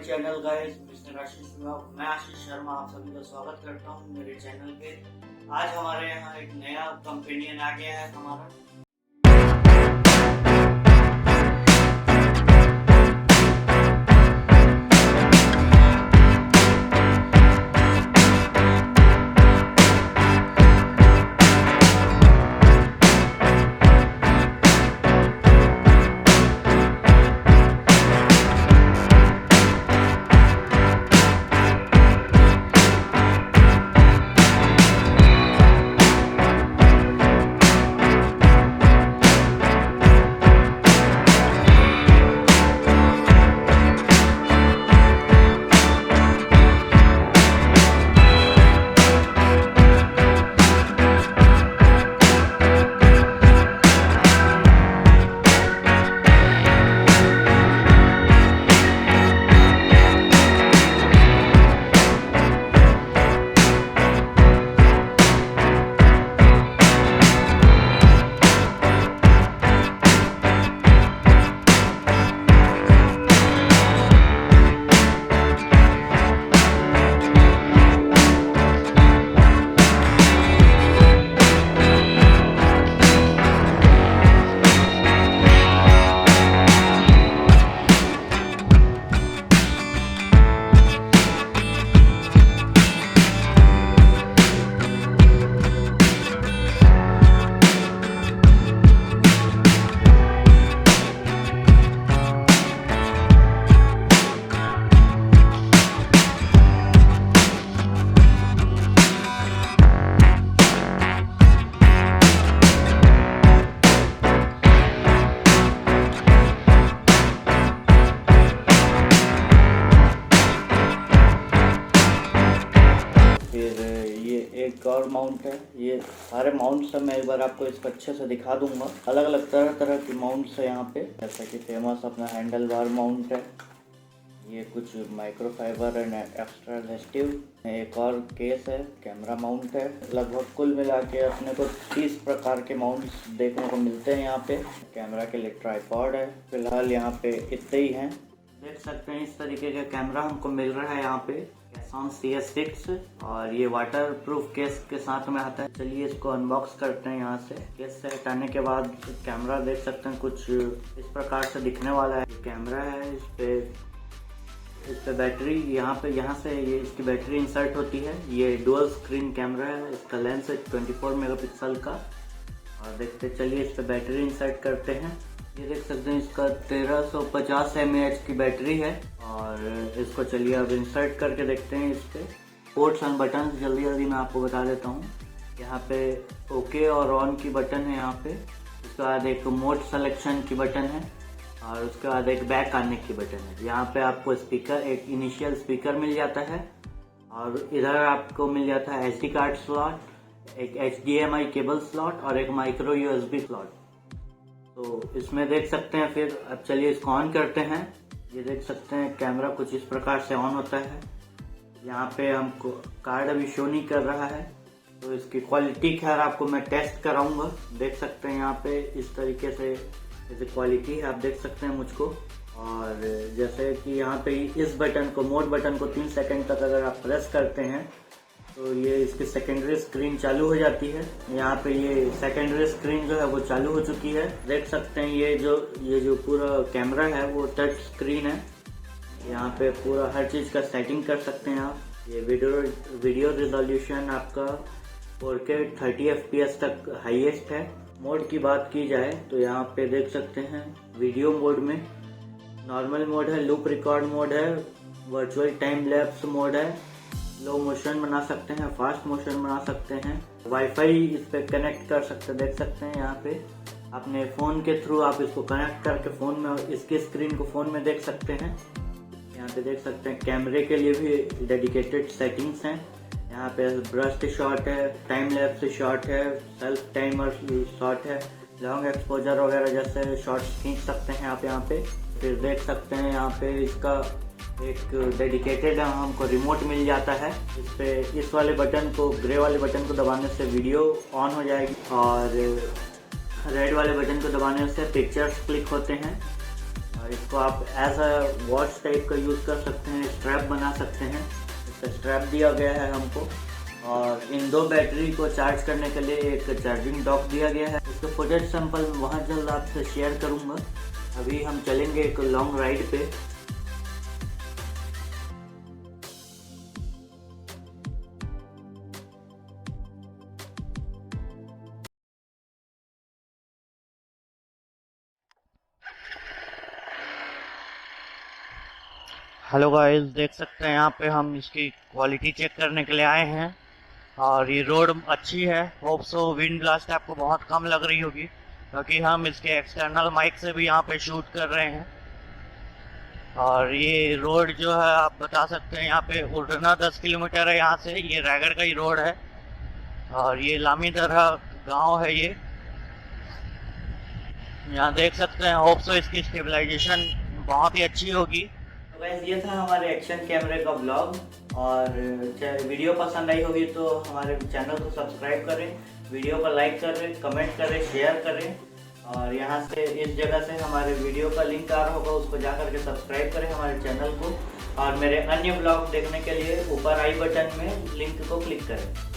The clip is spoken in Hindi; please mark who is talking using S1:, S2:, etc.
S1: चैनल गाइस, मिस्टर आशीष मैं आशीष शर्मा आप सभी का स्वागत करता हूं मेरे चैनल पे। आज हमारे यहाँ एक नया कंपेनियन आ गया है हमारा। एक और माउंट है। ये सारे माउंट्स हैं, मैं एक बार आपको इसको अच्छे से दिखा दूंगा। अलग अलग तरह तरह के माउंट्स है यहाँ पे, जैसे कि फेमस अपना हैंडल बार माउंट है। ये कुछ माइक्रोफाइबर एंड एक्स्ट्रा रेजिस्टिव। एक और केस है, कैमरा माउंट है। लगभग कुल मिला के अपने को 30 प्रकार के माउंट्स देखने को मिलते हैं यहाँ पे। कैमरा के लिए ट्राइपॉड है। फिलहाल यहाँ पे इतने ही हैं। देख सकते हैं इस तरीके का कैमरा हमको मिल रहा है यहाँ पे कैनन CS6, और ये वाटर प्रूफ केस के साथ में आता है। चलिए इसको अनबॉक्स करते हैं। यहाँ से केस से हटाने के बाद कैमरा देख सकते हैं कुछ इस प्रकार से दिखने वाला है। कैमरा है, इस पे बैटरी यहाँ से ये इसकी बैटरी इंसर्ट होती है। ये डुअल स्क्रीन कैमरा है। इसका लेंस है 24 मेगापिक्सल का। और देखते चलिए इस पे बैटरी इंसर्ट करते हैं। ये देख सकते हैं इसका 1350 mAh की बैटरी है। और इसको चलिए अब इंसर्ट करके देखते हैं। इसके पोर्ट्स एंड बटन जल्दी मैं आपको बता देता हूँ। यहाँ पे ओके और ऑन की बटन है यहाँ पे। उसके बाद एक मोड सिलेक्शन की बटन है, और उसके बाद एक बैक आने की बटन है। यहाँ पे आपको स्पीकर, एक इनिशियल स्पीकर मिल जाता है, और इधर आपको मिल जाता है SD कार्ड स्लॉट, एक HDMI केबल स्लॉट और एक माइक्रो USB स्लॉट। तो इसमें देख सकते हैं। फिर अब चलिए इसको ऑन करते हैं। ये देख सकते हैं कैमरा कुछ इस प्रकार से ऑन होता है। यहाँ पे हमको कार्ड अभी शो नहीं कर रहा है, तो इसकी क्वालिटी खैर आपको मैं टेस्ट कराऊंगा। देख सकते हैं यहाँ पे इस तरीके से जैसे क्वालिटी है, आप देख सकते हैं मुझको। और जैसे कि यहाँ पे इस बटन को, मोड बटन को 3 सेकंड तक अगर आप प्रेस करते हैं तो ये इसकी सेकेंडरी स्क्रीन चालू हो जाती है। यहाँ पे ये सेकेंडरी स्क्रीन जो है वो चालू हो चुकी है। देख सकते हैं ये जो पूरा कैमरा है वो टच स्क्रीन है। यहाँ पे पूरा हर चीज़ का सेटिंग कर सकते हैं आप। ये वीडियो रिजोल्यूशन आपका 4K 30 FPS तक हाईएस्ट है। मोड की बात की जाए तो यहाँ पे देख सकते हैं वीडियो मोड में नॉर्मल मोड है, लूप रिकॉर्ड मोड है, वर्चुअल टाइम लैप्स मोड है, लो मोशन बना सकते हैं, फास्ट मोशन बना सकते हैं, वाईफाई इस पे कनेक्ट कर सकते हैं। देख सकते हैं यहाँ पे अपने फ़ोन के थ्रू आप इसको कनेक्ट करके फ़ोन में इसकी स्क्रीन को फ़ोन में देख सकते हैं। यहाँ पे देख सकते हैं कैमरे के लिए भी डेडिकेटेड सेटिंग्स हैं। यहाँ पे ब्रस्ट शॉट है, टाइम लैप्स शॉट है, सेल्फ टाइमर शॉट है, लॉन्ग एक्सपोजर वगैरह जैसे शॉट्स खींच सकते हैं आप यहाँ पे। फिर देख सकते हैं यहाँ पे इसका एक डेडिकेटेड हमको रिमोट मिल जाता है। इस पे इस वाले बटन को, ग्रे वाले बटन को दबाने से वीडियो ऑन हो जाएगी, और रेड वाले बटन को दबाने से पिक्चर्स क्लिक होते हैं। इसको आप एज अ वॉच टाइप का यूज़ कर सकते हैं, स्ट्रैप बना सकते हैं। इसका स्ट्रैप दिया गया है हमको, और इन 2 बैटरी को चार्ज करने के लिए एक चार्जिंग डॉक दिया गया है। इसका फुटेज सैंपल बहुत जल्द आपसे शेयर करूँगा। अभी हम चलेंगे एक लॉन्ग राइड पे। हेलो गाइस, देख सकते हैं यहाँ पे हम इसकी क्वालिटी चेक करने के लिए आए हैं, और ये रोड अच्छी है। होप सो विंड ब्लास्ट आपको बहुत कम लग रही होगी, क्योंकि हम इसके एक्सटर्नल माइक से भी यहाँ पे शूट कर रहे हैं। और ये रोड जो है आप बता सकते हैं, यहाँ पे उड़ना 10 किलोमीटर है यहाँ से। ये रायगढ़ का ही रोड है, और ये लामीदरा गांव है। ये यहाँ देख सकते हैं। होप सो इसकी स्टेबलाइजेशन बहुत ही अच्छी होगी। तो गाइस, ये था हमारे एक्शन कैमरे का ब्लॉग, और वीडियो पसंद आई होगी तो हमारे चैनल को सब्सक्राइब करें, वीडियो को लाइक करें, कमेंट करें, शेयर करें। और यहाँ से इस जगह से हमारे वीडियो का लिंक आ रहा होगा, उसको जा करके सब्सक्राइब करें हमारे चैनल को। और मेरे अन्य ब्लॉग देखने के लिए ऊपर आई बटन में लिंक को क्लिक करें।